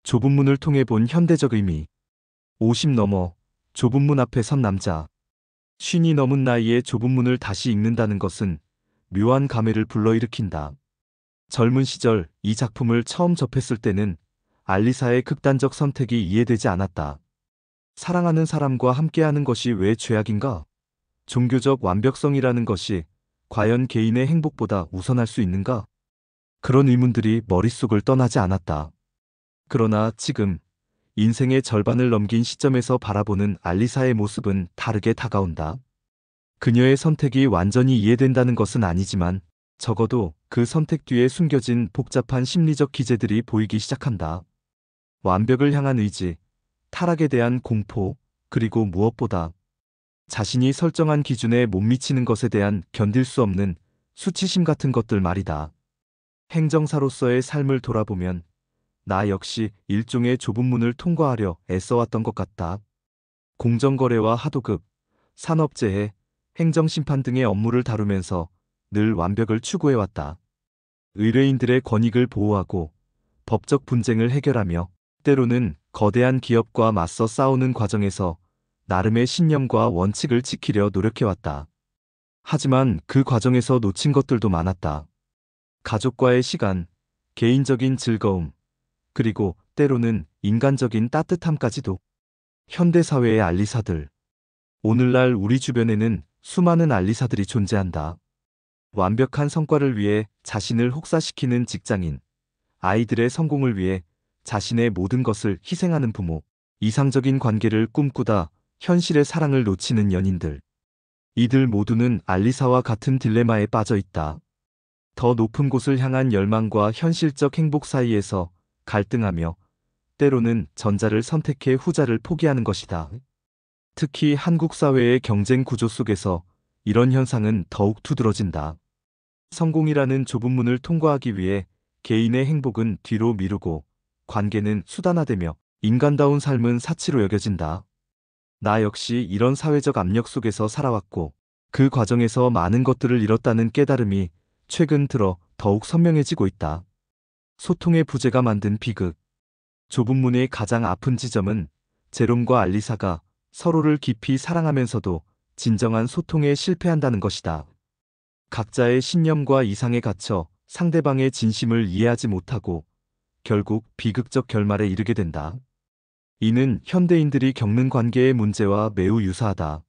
좁은 문을 통해 본 현대적 의미. 50 넘어 좁은 문 앞에 선 남자. 쉰이 넘은 나이에 좁은 문을 다시 읽는다는 것은 묘한 감회를 불러일으킨다. 젊은 시절 이 작품을 처음 접했을 때는 알리사의 극단적 선택이 이해되지 않았다. 사랑하는 사람과 함께하는 것이 왜 죄악인가? 종교적 완벽성이라는 것이 과연 개인의 행복보다 우선할 수 있는가? 그런 의문들이 머릿속을 떠나지 않았다. 그러나 지금 인생의 절반을 넘긴 시점에서 바라보는 알리사의 모습은 다르게 다가온다. 그녀의 선택이 완전히 이해된다는 것은 아니지만 적어도 그 선택 뒤에 숨겨진 복잡한 심리적 기제들이 보이기 시작한다. 완벽을 향한 의지, 타락에 대한 공포, 그리고 무엇보다 자신이 설정한 기준에 못 미치는 것에 대한 견딜 수 없는 수치심 같은 것들 말이다. 행정사로서의 삶을 돌아보면 나 역시 일종의 좁은 문을 통과하려 애써왔던 것 같다. 공정거래와 하도급, 산업재해, 행정심판 등의 업무를 다루면서 늘 완벽을 추구해왔다. 의뢰인들의 권익을 보호하고 법적 분쟁을 해결하며 때로는 거대한 기업과 맞서 싸우는 과정에서 나름의 신념과 원칙을 지키려 노력해왔다. 하지만 그 과정에서 놓친 것들도 많았다. 가족과의 시간, 개인적인 즐거움, 그리고 때로는 인간적인 따뜻함까지도. 현대사회의 알리사들. 오늘날 우리 주변에는 수많은 알리사들이 존재한다. 완벽한 성과를 위해 자신을 혹사시키는 직장인, 아이들의 성공을 위해 자신의 모든 것을 희생하는 부모, 이상적인 관계를 꿈꾸다 현실의 사랑을 놓치는 연인들. 이들 모두는 알리사와 같은 딜레마에 빠져 있다. 더 높은 곳을 향한 열망과 현실적 행복 사이에서 갈등하며 때로는 전자를 선택해 후자를 포기하는 것이다. 특히 한국 사회의 경쟁 구조 속에서 이런 현상은 더욱 두드러진다. 성공이라는 좁은 문을 통과하기 위해 개인의 행복은 뒤로 미루고 관계는 수단화되며 인간다운 삶은 사치로 여겨진다. 나 역시 이런 사회적 압력 속에서 살아왔고 그 과정에서 많은 것들을 잃었다는 깨달음이 최근 들어 더욱 선명해지고 있다. 소통의 부재가 만든 비극. 좁은 문의 가장 아픈 지점은 제롬과 알리사가 서로를 깊이 사랑하면서도 진정한 소통에 실패한다는 것이다. 각자의 신념과 이상에 갇혀 상대방의 진심을 이해하지 못하고 결국 비극적 결말에 이르게 된다. 이는 현대인들이 겪는 관계의 문제와 매우 유사하다.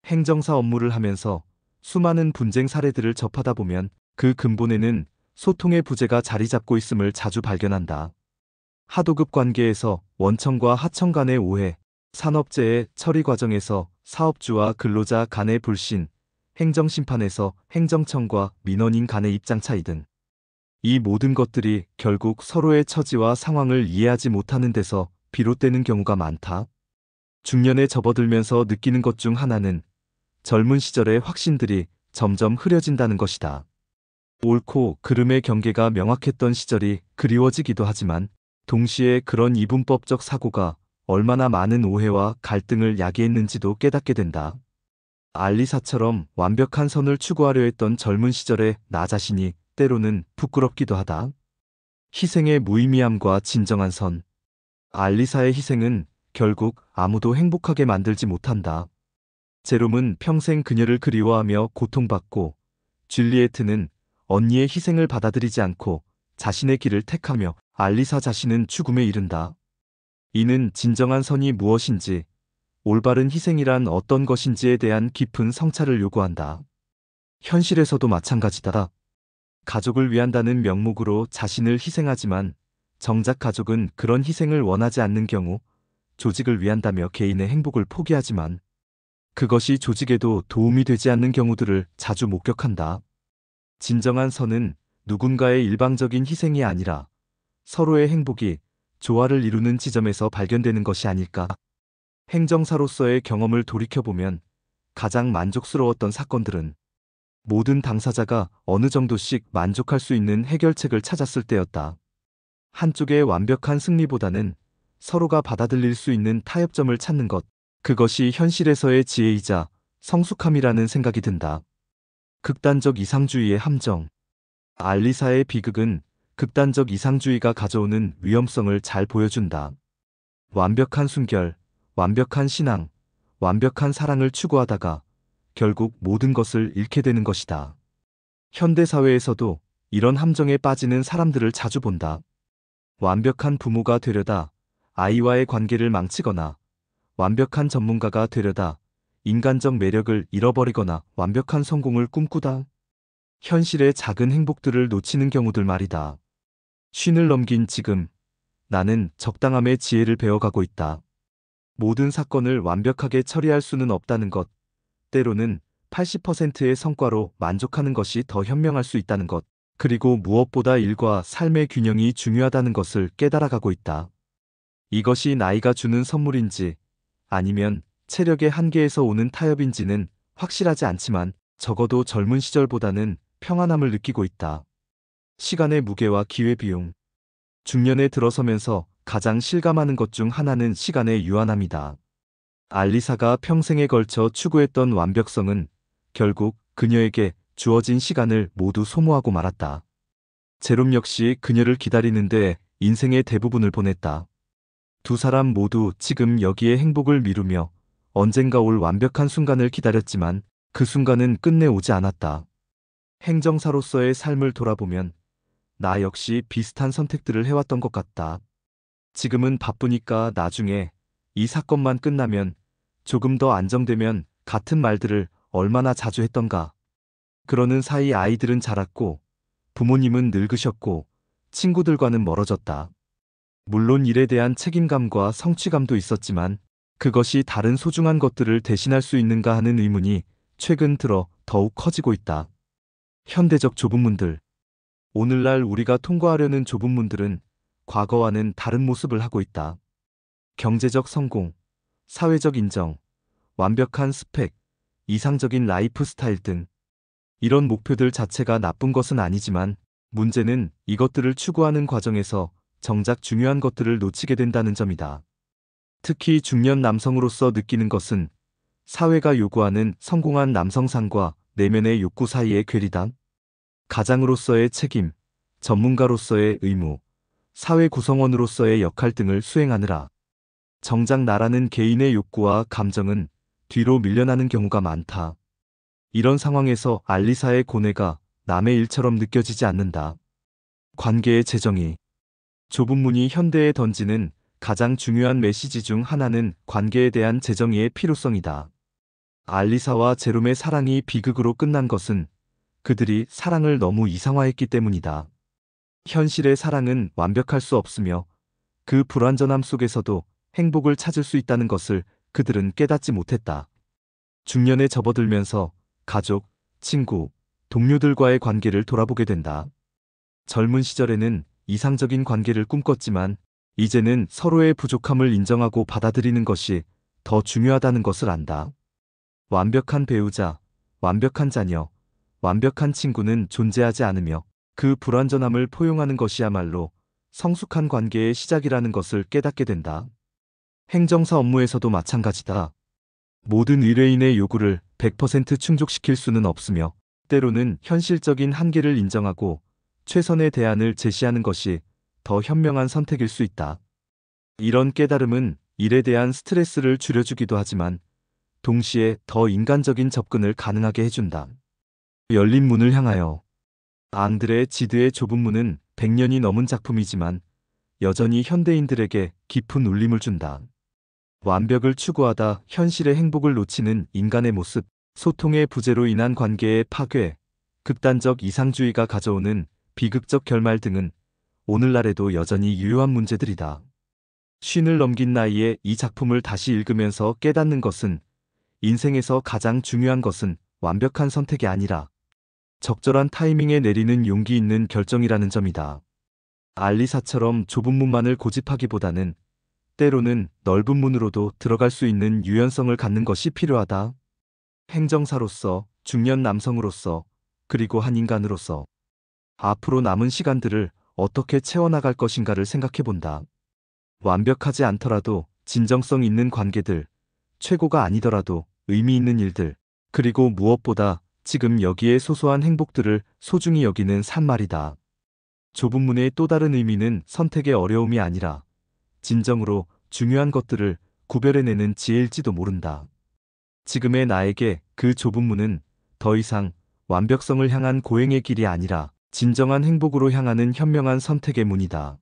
행정사 업무를 하면서 수많은 분쟁 사례들을 접하다 보면 그 근본에는 소통의 부재가 자리 잡고 있음을 자주 발견한다. 하도급 관계에서 원청과 하청 간의 오해, 산업재해 처리 과정에서 사업주와 근로자 간의 불신, 행정심판에서 행정청과 민원인 간의 입장 차이 등. 이 모든 것들이 결국 서로의 처지와 상황을 이해하지 못하는 데서 비롯되는 경우가 많다. 중년에 접어들면서 느끼는 것 중 하나는 젊은 시절의 확신들이 점점 흐려진다는 것이다. 옳고 그름의 경계가 명확했던 시절이 그리워지기도 하지만 동시에 그런 이분법적 사고가 얼마나 많은 오해와 갈등을 야기했는지도 깨닫게 된다. 알리사처럼 완벽한 선을 추구하려 했던 젊은 시절의 나 자신이 때로는 부끄럽기도 하다. 희생의 무의미함과 진정한 선. 알리사의 희생은 결국 아무도 행복하게 만들지 못한다. 제롬은 평생 그녀를 그리워하며 고통받고 줄리에트는 언니의 희생을 받아들이지 않고 자신의 길을 택하며 알리사 자신은 죽음에 이른다. 이는 진정한 선이 무엇인지, 올바른 희생이란 어떤 것인지에 대한 깊은 성찰을 요구한다. 현실에서도 마찬가지다. 가족을 위한다는 명목으로 자신을 희생하지만 정작 가족은 그런 희생을 원하지 않는 경우 조직을 위한다며 개인의 행복을 포기하지만 그것이 조직에도 도움이 되지 않는 경우들을 자주 목격한다. 진정한 선은 누군가의 일방적인 희생이 아니라 서로의 행복이 조화를 이루는 지점에서 발견되는 것이 아닐까. 행정사로서의 경험을 돌이켜보면 가장 만족스러웠던 사건들은 모든 당사자가 어느 정도씩 만족할 수 있는 해결책을 찾았을 때였다. 한쪽의 완벽한 승리보다는 서로가 받아들일 수 있는 타협점을 찾는 것, 그것이 현실에서의 지혜이자 성숙함이라는 생각이 든다. 극단적 이상주의의 함정. 알리사의 비극은 극단적 이상주의가 가져오는 위험성을 잘 보여준다. 완벽한 순결, 완벽한 신앙, 완벽한 사랑을 추구하다가 결국 모든 것을 잃게 되는 것이다. 현대사회에서도 이런 함정에 빠지는 사람들을 자주 본다. 완벽한 부모가 되려다 아이와의 관계를 망치거나, 완벽한 전문가가 되려다 인간적 매력을 잃어버리거나, 완벽한 성공을 꿈꾸다 현실의 작은 행복들을 놓치는 경우들 말이다. 쉰을 넘긴 지금 나는 적당함의 지혜를 배워가고 있다. 모든 사건을 완벽하게 처리할 수는 없다는 것, 때로는 80%의 성과로 만족하는 것이 더 현명할 수 있다는 것, 그리고 무엇보다 일과 삶의 균형이 중요하다는 것을 깨달아가고 있다. 이것이 나이가 주는 선물인지 아니면 체력의 한계에서 오는 타협인지는 확실하지 않지만 적어도 젊은 시절보다는 평안함을 느끼고 있다. 시간의 무게와 기회비용. 중년에 들어서면서 가장 실감하는 것 중 하나는 시간의 유한함이다. 알리사가 평생에 걸쳐 추구했던 완벽성은 결국 그녀에게 주어진 시간을 모두 소모하고 말았다. 제롬 역시 그녀를 기다리는데 인생의 대부분을 보냈다. 두 사람 모두 지금 여기에 행복을 미루며 언젠가 올 완벽한 순간을 기다렸지만 그 순간은 끝내 오지 않았다. 행정사로서의 삶을 돌아보면 나 역시 비슷한 선택들을 해왔던 것 같다. 지금은 바쁘니까 나중에 이 사건만 끝나면, 조금 더 안정되면 같은 말들을 얼마나 자주 했던가. 그러는 사이 아이들은 자랐고 부모님은 늙으셨고 친구들과는 멀어졌다. 물론 일에 대한 책임감과 성취감도 있었지만 그것이 다른 소중한 것들을 대신할 수 있는가 하는 의문이 최근 들어 더욱 커지고 있다. 현대적 좁은 문들. 오늘날 우리가 통과하려는 좁은 문들은 과거와는 다른 모습을 하고 있다. 경제적 성공, 사회적 인정, 완벽한 스펙, 이상적인 라이프 스타일 등 이런 목표들 자체가 나쁜 것은 아니지만 문제는 이것들을 추구하는 과정에서 정작 중요한 것들을 놓치게 된다는 점이다. 특히 중년 남성으로서 느끼는 것은 사회가 요구하는 성공한 남성상과 내면의 욕구 사이의 괴리감, 가장으로서의 책임, 전문가로서의 의무, 사회 구성원으로서의 역할 등을 수행하느라 정작 나라는 개인의 욕구와 감정은 뒤로 밀려나는 경우가 많다. 이런 상황에서 알리사의 고뇌가 남의 일처럼 느껴지지 않는다. 관계의 재정의. 좁은 문이 현대에 던지는 가장 중요한 메시지 중 하나는 관계에 대한 재정의의 필요성이다. 알리사와 제롬의 사랑이 비극으로 끝난 것은 그들이 사랑을 너무 이상화했기 때문이다. 현실의 사랑은 완벽할 수 없으며 그 불완전함 속에서도 행복을 찾을 수 있다는 것을 그들은 깨닫지 못했다. 중년에 접어들면서 가족, 친구, 동료들과의 관계를 돌아보게 된다. 젊은 시절에는 이상적인 관계를 꿈꿨지만 이제는 서로의 부족함을 인정하고 받아들이는 것이 더 중요하다는 것을 안다. 완벽한 배우자, 완벽한 자녀, 완벽한 친구는 존재하지 않으며 그 불완전함을 포용하는 것이야말로 성숙한 관계의 시작이라는 것을 깨닫게 된다. 행정사 업무에서도 마찬가지다. 모든 의뢰인의 요구를 100% 충족시킬 수는 없으며 때로는 현실적인 한계를 인정하고 최선의 대안을 제시하는 것이 더 현명한 선택일 수 있다. 이런 깨달음은 일에 대한 스트레스를 줄여주기도 하지만 동시에 더 인간적인 접근을 가능하게 해준다. 열린 문을 향하여. 앙드레 지드의 좁은 문은 100년이 넘은 작품이지만 여전히 현대인들에게 깊은 울림을 준다. 완벽을 추구하다 현실의 행복을 놓치는 인간의 모습, 소통의 부재로 인한 관계의 파괴, 극단적 이상주의가 가져오는 비극적 결말 등은 오늘날에도 여전히 유효한 문제들이다. 쉰을 넘긴 나이에 이 작품을 다시 읽으면서 깨닫는 것은 인생에서 가장 중요한 것은 완벽한 선택이 아니라 적절한 타이밍에 내리는 용기 있는 결정이라는 점이다. 알리사처럼 좁은 문만을 고집하기보다는 때로는 넓은 문으로도 들어갈 수 있는 유연성을 갖는 것이 필요하다. 행정사로서, 중년 남성으로서, 그리고 한 인간으로서 앞으로 남은 시간들을 어떻게 채워나갈 것인가를 생각해본다. 완벽하지 않더라도 진정성 있는 관계들, 최고가 아니더라도 의미 있는 일들, 그리고 무엇보다 지금 여기에 소소한 행복들을 소중히 여기는 삶 말이다. 좁은 문의 또 다른 의미는 선택의 어려움이 아니라 진정으로 중요한 것들을 구별해내는 지혜일지도 모른다. 지금의 나에게 그 좁은 문은 더 이상 완벽성을 향한 고행의 길이 아니라 진정한 행복으로 향하는 현명한 선택의 문이다.